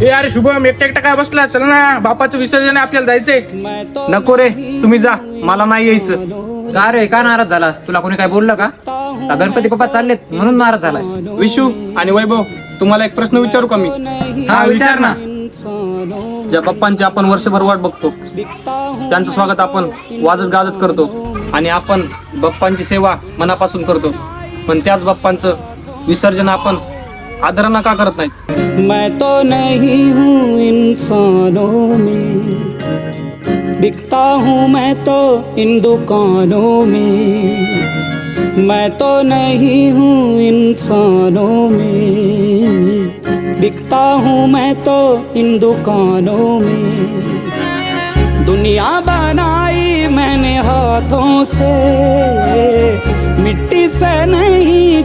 ए अरे शुभम, एकटा एकटा काय बसला? चल ना, बापाचं विसर्जन आहे, आपल्याला जायचंय. नको रे, तुम्ही जा, मला नाही यायचं. का रे, का नाराज झालास? तुला कोणी काय बोललं का? का गणपती बाप्पा चाललेत म्हणून नाराज झालास? विशू आणि वैभव, तुम्हाला एक प्रश्न विचारू का मी? हा, विचार ना. ज्या बाप्पांची आपण वर्षभर वाट बघतो, त्यांचं स्वागत आपण वाजत गाजत करतो आणि आपण बाप्पांची सेवा मनापासून करतो, पण त्याच बाप्पांचं विसर्जन आपण आदरानं का करत नाही? मैं तो नहीं हूँ इंसानों में, बिकता हूँ मैं तो इन दुकानों में। मैं तो नहीं हूँ इंसानों में, बिकता हूँ मैं तो इन दुकानों में। दुनिया बनाई मैंने हाथों से, मिट्टी से नहीं।